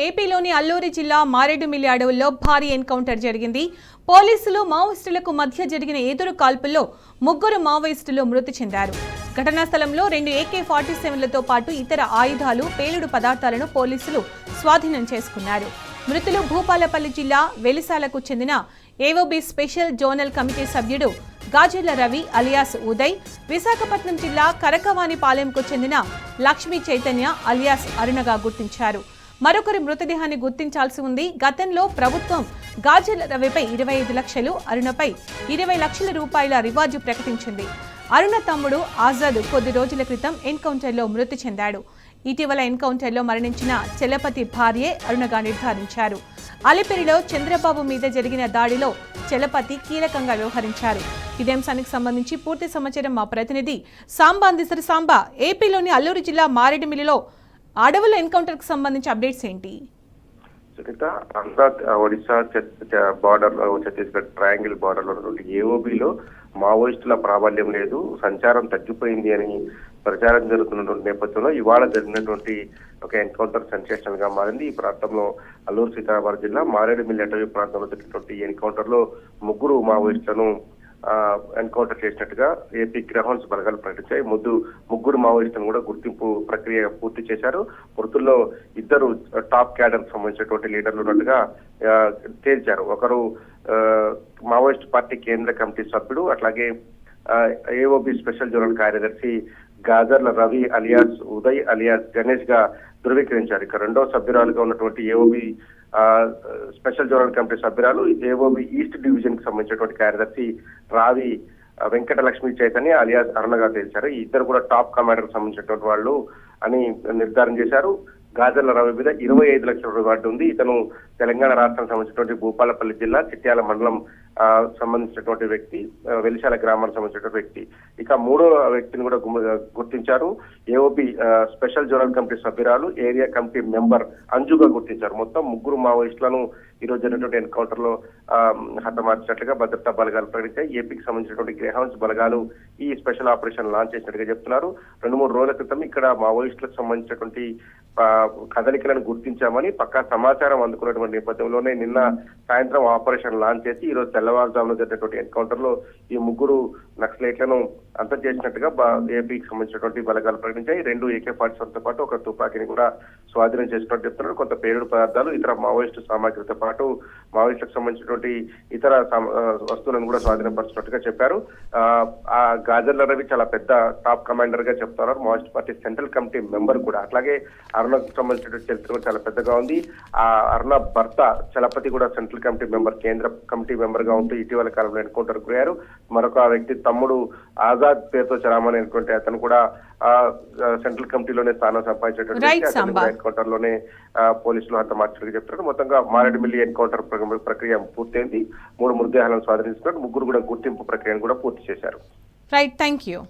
ఏపీలోని అల్లూరి జిల్లా మారేడుమిల్లి అడవుల్లో భారీ ఎన్కౌంటర్ జరిగింది. పోలీసులు మావోయిస్టులకు మధ్య జరిగిన ఎదురు కాల్పుల్లో 3 మావోయిస్టులు మృతి చెందారు. ఘటనా స్థలంలో 2 AK-47లతో పాటు ఇతర ఆయుధాలు, పేలుడు పదార్థాలను పోలీసులు స్వాధీనం చేసుకున్నారు. మృతులు భూపాలపల్లి జిల్లా వెలిసాలకు చెందిన ఏఓబీ స్పెషల్ జోనల్ కమిటీ సభ్యుడు గాజర్ల రవి అలియాస్ ఉదయ్, విశాఖపట్నం జిల్లా కరకవానిపాలెంకు చెందిన లక్ష్మీ చైతన్య అలియాస్ అరుణగా గుర్తించారు. మరొకరి మృతదేహాన్ని గుర్తించాల్సి ఉంది. గతంలో ప్రభుత్వం గాజర్ల రవిపై 25 లక్షలు, అరుణపై 20 లక్షల రూపాయల రివార్డు ప్రకటించింది. అరుణ తమ్ముడు ఆజాద్ కొద్ది రోజుల క్రితం ఎన్కౌంటర్లో మృతి చెందాడు. ఇటీవల ఎన్కౌంటర్లో మరణించిన చలపతి భార్యే అరుణగా నిర్ధారించారు. అలిపిరిలో చంద్రబాబు మీద జరిగిన దాడిలో చలపతి కీలకంగా వ్యవహరించారు. ఇదే అంశానికి సంబంధించి పూర్తి సమాచారం మా ప్రతినిధి సాంబా అందిస్తారు. సాంబా, ఏపీలోని అల్లూరు జిల్లా మారేడుమిల్లిలో అడవుల ఎన్కౌంటర్ కి సంబంధించి అప్డేట్స్ ఏంటి? సునీత, ఆంధ్ర ఒడిశా బార్డర్ లో, ఛత్తీస్గఢ్ ట్రయాంగిల్ బార్డర్ లో ఏఓబీలో మావోయిస్టుల ప్రాబల్యం లేదు, సంచారం తగ్గిపోయింది అని ప్రచారం జరుగుతున్నటువంటి నేపథ్యంలో ఇవాళ జరిగినటువంటి ఒక ఎన్కౌంటర్ సెన్సేషనల్ గా మారింది. ఈ ప్రాంతంలో అల్లూరు సీతారామరాజు జిల్లా మారేడుమిల్లి అటవీ ప్రాంతంలో జరిగినటువంటి ఎన్కౌంటర్ లో 3 మావోయిస్టులను ఎన్కౌంటర్ చేసినట్టుగా ఏపీ గ్రౌండ్స్ బలగాలు ప్రకటించాయి. 3 మావోయిస్టులను కూడా గుర్తింపు ప్రక్రియ పూర్తి చేశారు. మృతుల్లో 2 టాప్ క్యాడర్ సంబంధించినటువంటి లీడర్లు ఉన్నట్టుగా తేల్చారు. ఒకరు మావోయిస్ట్ పార్టీ కేంద్ర కమిటీ సభ్యుడు, అట్లాగే ఏఓబీ స్పెషల్ జోనల్ కార్యదర్శి గాజర్ల రవి అలియాస్ ఉదయ్ అలియాస్ గణేష్ గా ధృవీకరించారు. ఇక 2వ సభ్యురాలుగా ఉన్నటువంటి ఏఓబీ స్పెషల్ జోనల్ కమిటీ సభ్యురాలు, ఏఓబీ ఈస్ట్ డివిజన్ కి సంబంధించినటువంటి కార్యదర్శి రావి వెంకట లక్ష్మీ చైతన్య అలియాస్ అరుణగా తేల్చారు. ఈ ఇద్దరు కూడా టాప్ కమాండర్ సంబంధించినటువంటి వాళ్ళు అని నిర్ధారణ చేశారు. గాజర్ల రవి మీద 25 లక్షల రివార్డు ఉంది. ఇతను తెలంగాణ రాష్ట్రానికి సంబంధించినటువంటి భూపాలపల్లి జిల్లా చిట్యాల మండలం సంబంధించినటువంటి వ్యక్తి, వెలిశాల గ్రామానికి సంబంధించినటువంటి వ్యక్తి. ఇక 3వ వ్యక్తిని కూడా గుర్తించారు. ఏఓబీ స్పెషల్ జోనల్ కమిటీ సభ్యురాలు, ఏరియా కమిటీ మెంబర్ అంజుగా గుర్తించారు. మొత్తం 3 మావోయిస్టులను ఈ రోజు జరిగినటువంటి ఎన్కౌంటర్ లో హతమార్చినట్లుగా భద్రతా బలగాలు ప్రకటించాయి. ఏపీకి సంబంధించినటువంటి గ్రౌండ్స్ బలగాలు ఈ స్పెషల్ ఆపరేషన్ లాంచ్ చేసినట్టుగా చెప్తున్నారు. 2-3 రోజుల క్రితం ఇక్కడ మావోయిస్టులకు సంబంధించినటువంటి కదలికలను గుర్తించామని పక్కా సమాచారం అందుకున్నటువంటి నేపథ్యంలోనే నిన్న సాయంత్రం ఆపరేషన్ లాంచ్ చేసి ఈ రోజు తెల్లవారుజామున జరిగినటువంటి ఎన్కౌంటర్ లో ఈ 3 నక్సలైట్లను అంతం చేసినట్టుగా ఏపీకి సంబంధించినటువంటి బలగాలు ప్రకటించాయి. 2 AK-47తో పాటు ఒక తుపాకీని కూడా స్వాధీనం చేసినట్టు చెప్తున్నారు. కొంత పేలుడు పదార్థాలు, ఇతర మావోయిస్టు సామాగ్రితో పాటు మావోయిస్టులకు సంబంధించినటువంటి ఇతర వస్తువులను కూడా స్వాధీనపరుచినట్టుగా చెప్పారు. ఆ గాజర్ల రవి చాలా పెద్ద టాప్ కమాండర్ గా చెప్తున్నారు. Maoist party central committee member కూడా. అట్లాగే అరుణకు సంబంధించిన చరిత్ర కూడా చాలా పెద్దగా ఉంది. ఆ అరుణ భర్త చలపతి కూడా సెంట్రల్ కమిటీ మెంబర్, కేంద్ర కమిటీ మెంబర్ గా ఉంటూ ఇటీవల కాలంలో ఎన్కౌంటర్ గురయ్యారు. మరొక వ్యక్తి తమ్ముడు ఆజాద్ పేరుతో చలామణి అయినటువంటి అతను కూడా సెంట్రల్ కమిటీలోనే స్థానం సంపాదించేటువంటి ఎన్కౌంటర్ లోనే పోలీసులు హతమార్చినట్టుగా చెప్తున్నారు. మొత్తంగా మారేడుమిల్లి ఎన్కౌంటర్ ప్రక్రియ పూర్తయింది. 3 మృతదేహాలను స్వాధీనిస్తున్నారు. 3 కూడా గుర్తింపు ప్రక్రియను కూడా పూర్తి చేశారు. Right, thank you.